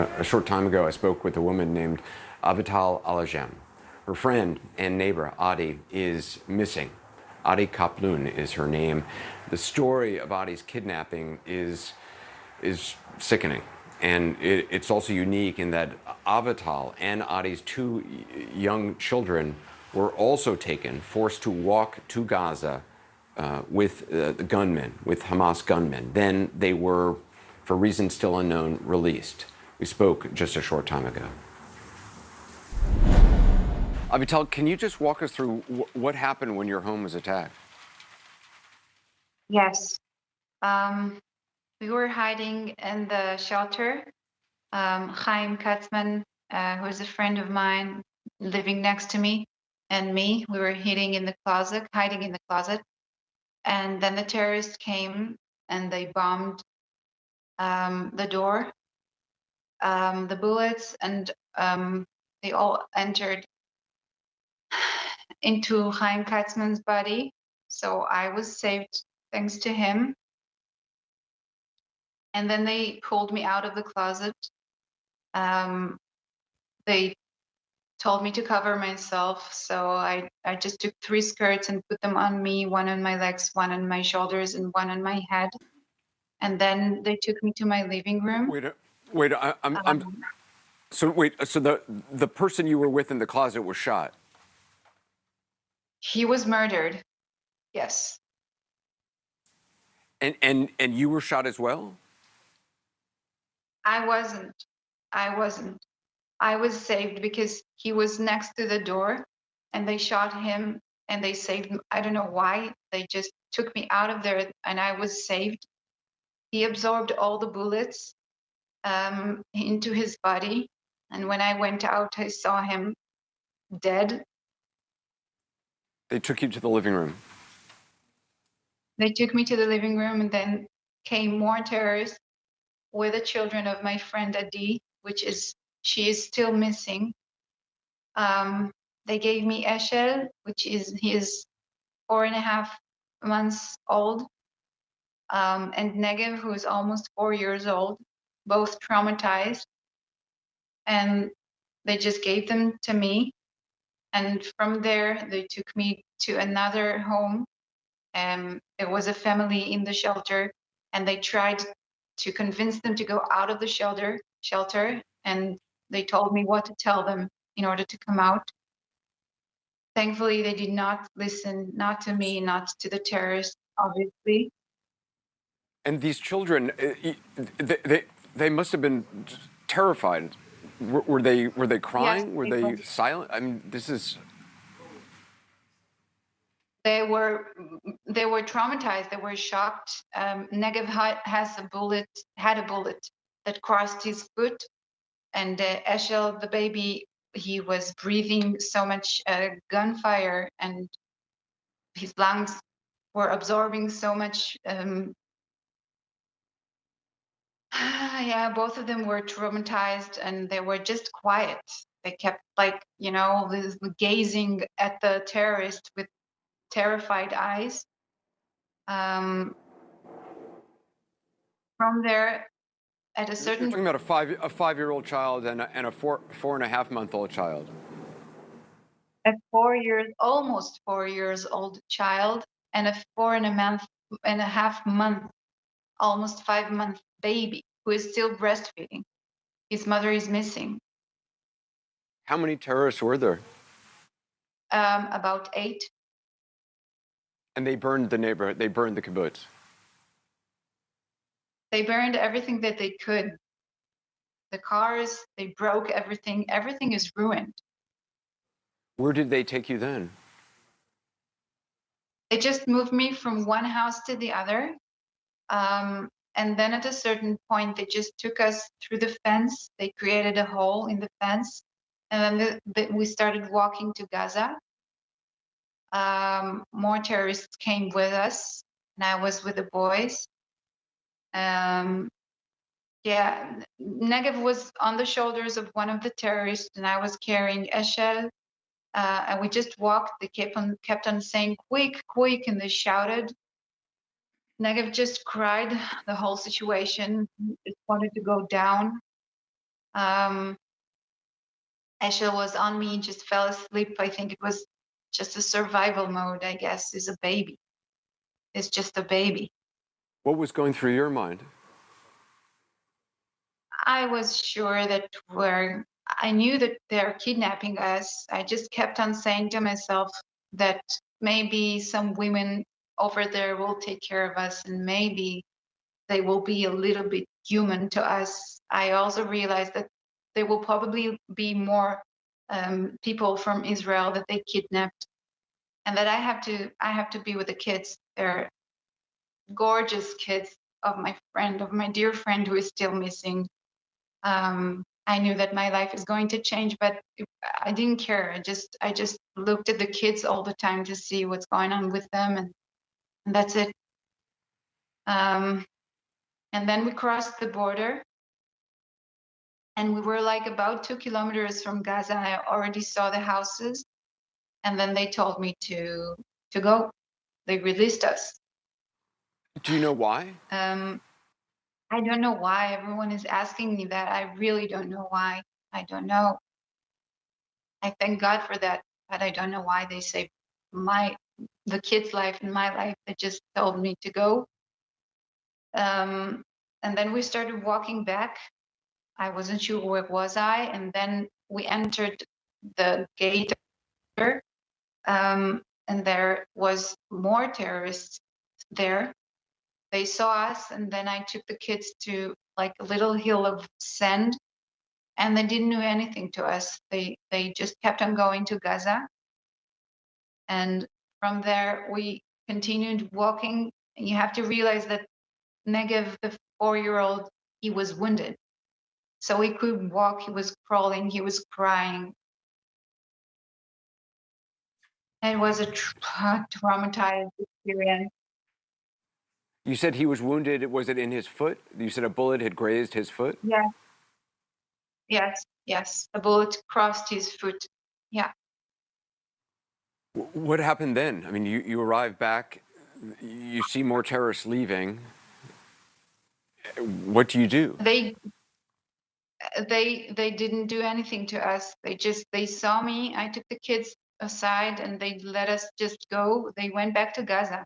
A short time ago, I spoke with a woman named Avital Alajem. Her friend and neighbor, Adi, is missing. Adi Kaplun is her name. The story of Adi's kidnapping is sickening. And it's also unique in that Avital and Adi's two young children were also taken, forced to walk to Gaza with the gunmen, with Hamas gunmen. Then they were, for reasons still unknown, released. We spoke just a short time ago. Avital, can you just walk us through what happened when your home was attacked? Yes. We were hiding in the shelter. Chaim Katzman, who is a friend of mine, living next to me, and me, we were hiding in the closet. And then the terrorists came and they bombed the door, the bullets, and they all entered into Chaim Katzman's body. So I was saved thanks to him. And then they pulled me out of the closet. They told me to cover myself, so I just took 3 skirts and put them on me, one on my legs, one on my shoulders, and one on my head. And then they took me to my living room. Wait, Um, so the person you were with in the closet was shot. he was murdered. Yes, And you were shot as well? I wasn't. I wasn't. I was saved because he was next to the door, and they shot him, and they saved him. I don't know why. They just took me out of there, and I was saved. He absorbed all the bullets into his body. And when I went out, I saw him dead. They took you to the living room. They took me to the living room, and then came more terrorists with the children of my friend Adi, she is still missing. They gave me Eshel, he is 4.5 months old, and Negev, who is almost 4 years old, both traumatized. And they just gave them to me. And from there, they took me to another home. There was a family in the shelter, and they tried to convince them to go out of the shelter, and they told me what to tell them in order to come out. Thankfully, they did not listen, not to me, not to the terrorists, obviously. And these children, they must have been terrified. Were they Yes, crying? Were they they were. silent? I mean, this is. They were they were traumatized. They were shocked. Negev had a bullet that crossed his foot, and Eshel, the baby, he was breathing so much gunfire, and his lungs were absorbing so much. Yeah, both of them were traumatized, and they were just quiet. They kept, like, gazing at the terrorist with terrified eyes. Um, from there, at a You're certain talking about a 5-year-old child and a 4.5-month-old child. a 4 years, almost 4 years old child, and a 4.5 month, almost 5 month baby who is still breastfeeding. His mother is missing. How many terrorists were there? About 8. And they burned the neighborhood. They burned the kibbutz. They burned everything that they could. The cars, they broke everything. Everything is ruined. Where did they take you then? They just moved me from one house to the other. And then at a certain point, they just took us through the fence. They created a hole in the fence. And then we started walking to Gaza. More terrorists came with us, and I was with the boys. Um, yeah, Negev was on the shoulders of one of the terrorists, and I was carrying Eshel. And we just walked. They kept on saying, "Quick, quick!" And they shouted. Negev just cried the whole situation. Just wanted to go down. Um, Eshel was on me, just fell asleep. I think it was just a survival mode, I guess, is a baby. It's just a baby. What was going through your mind? I was sure that I knew that they're kidnapping us. I just kept on saying to myself that maybe some women over there will take care of us and maybe they will be a little bit human to us. I also realized that there will probably be more people from Israel that they kidnapped, and that I have to be with the kids. They're gorgeous kids of my dear friend who is still missing. I knew that my life is going to change, but I didn't care. I just looked at the kids all the time to see what's going on with them, and that's it. Um, and then we crossed the border, and we were like about 2 kilometers from Gaza. I already saw the houses, and then they told me to go. They released us. Do you know why? Um, I don't know why everyone is asking me that. I really don't know why. I don't know. I thank God for that, but I don't know why they saved the kid's life and my life. They just told me to go. Um, and then we started walking back. I wasn't sure where was I, and then we entered the gate, and there was more terrorists there. They saw us, and then I took the kids to like a little hill of sand, and they didn't do anything to us. They just kept on going to Gaza, and from there we continued walking. And you have to realize that Negev, the 4-year-old, he was wounded, so he couldn't walk. He was crawling. He was crying. It was a traumatized experience. You said he was wounded. Was it in his foot? You said a bullet had grazed his foot? Yeah, yes, yes. A bullet crossed his foot. Yeah. What happened then? I mean, you arrive back, you see more terrorists leaving. What do you do? They didn't do anything to us. They saw me. I took the kids aside and they let us just go. They went back to Gaza.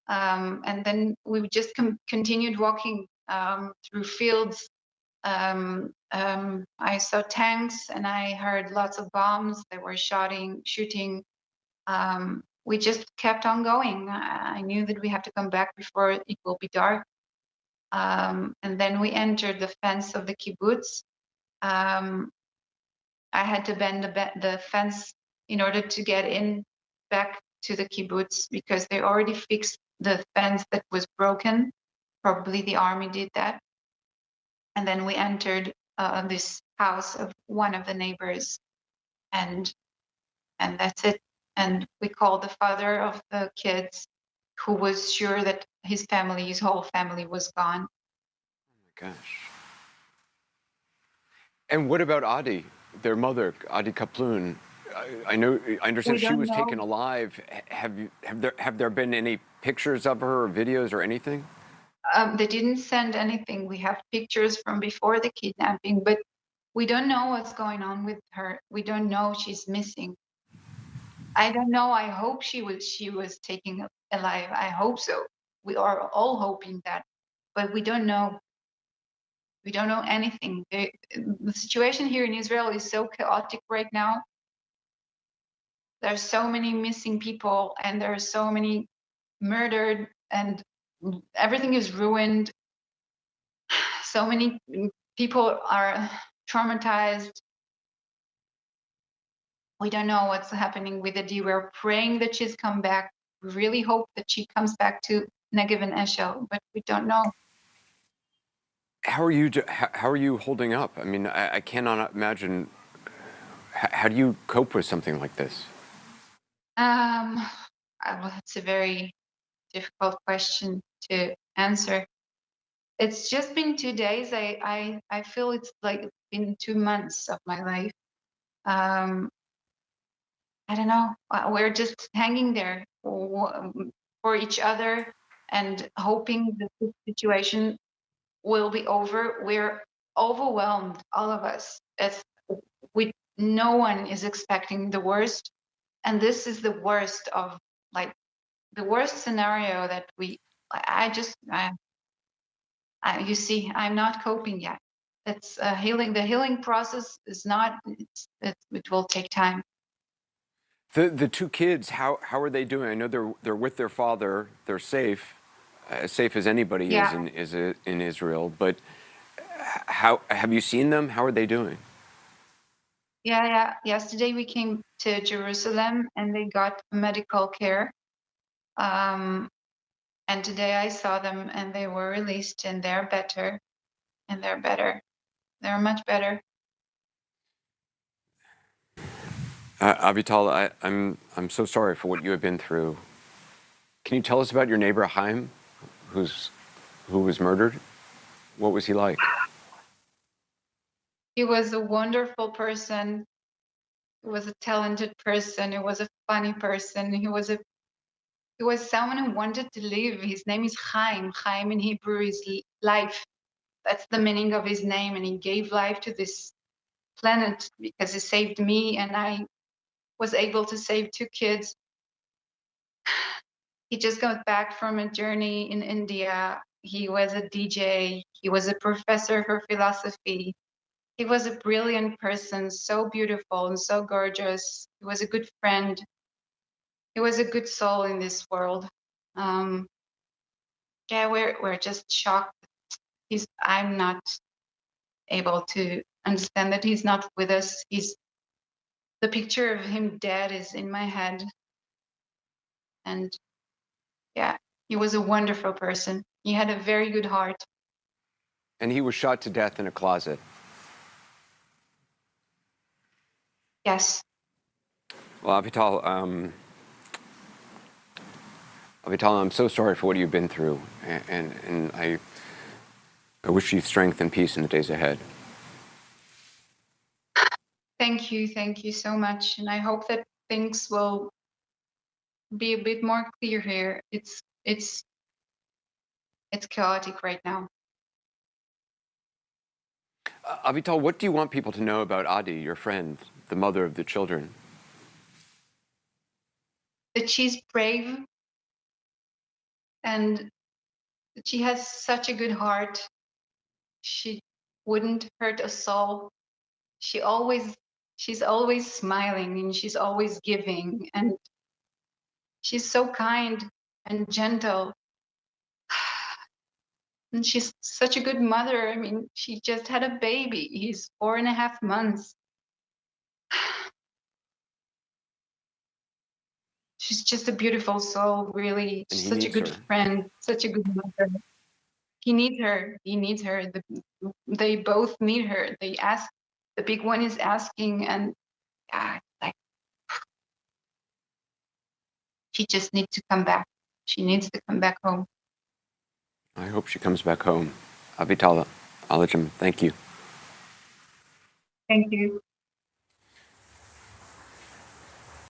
And then we just continued walking through fields. I saw tanks and I heard lots of bombs. They were shooting. We just kept on going. I knew that we have to come back before it will be dark. And then we entered the fence of the kibbutz. Um, I had to bend the fence in order to get in back to the kibbutz because they already fixed the fence that was broken. Probably the army did that. And then we entered this house of one of the neighbors, and that's it. And we called the father of the kids, who was sure that his whole family was gone. Oh my gosh. And what about Adi, their mother, Adi Kaplun? I We understand she don't was know. taken alive. Have there been any pictures of her or videos or anything? They didn't send anything. We have pictures from before the kidnapping, but we don't know what's going on with her. We don't know. She's missing. I don't know. I hope she was taken alive. I hope so. We are all hoping that, but we don't know. We don't know anything. The situation here in Israel is so chaotic right now. There's so many missing people, and there are so many murdered, and everything is ruined. So many people are traumatized. We don't know what's happening with Adi. We're praying that she's come back. We really hope that she comes back to Negev and Eshel, but we don't know. How are you holding up? I mean, I cannot imagine. How do you cope with something like this? Well, it's a very difficult question to answer. It's just been 2 days. I feel it's like been 2 months of my life. Um, I don't know. We're just hanging there for each other and hoping that the situation will be over. overwhelmed, all of us. No one is expecting the worst, and this is the worst of, like, the worst scenario that you see, I'm not coping yet. It's healing. The healing process is not. It will take time. The two kids, how are they doing? I know they're with their father. They're safe, as safe as anybody is Yeah, in Israel. But how have you seen them? How are they doing? yeah, yeah. Yesterday we came to Jerusalem and they got medical care. Um, and today I saw them and they were released and they're better. And they're better. They're much better. Avital, I'm so sorry for what you have been through. Can you tell us about your neighbor Chaim, who was murdered? What was he like? He was a wonderful person. He was a talented person. He was a funny person. He was someone who wanted to live. His name is Chaim. Chaim in Hebrew is life. That's the meaning of his name. And he gave life to this planet because he saved me, and I was able to save two kids. He just got back from a journey in India. He was a DJ. He was a professor for philosophy. He was a brilliant person, so beautiful and so gorgeous. He was a good friend. He was a good soul in this world. Um, yeah, we're just shocked. I'm not able to understand that he's not with us. The picture of him dead is in my head, and yeah, he was a wonderful person. He had a very good heart. And he was shot to death in a closet. Yes. Well, Avital, I'm so sorry for what you've been through, and I wish you strength and peace in the days ahead. Thank you so much, and I hope that things will be a bit more clear here. It's chaotic right now. Avital, what do you want people to know about Adi, your friend, the mother of the children? That she's brave and that she has such a good heart. She wouldn't hurt a soul. She's always smiling and she's always giving, and she's so kind and gentle. And she's such a good mother. I mean, she just had a baby. He's 4.5 months. She's just a beautiful soul, really. And She's he such a needs good her. friend, such a good mother. He needs her. He needs her. They both need her. They ask. The big one is asking, and like, she just needs to come back. She needs to come back home. I hope she comes back home. Avital Alajim, thank you. Thank you.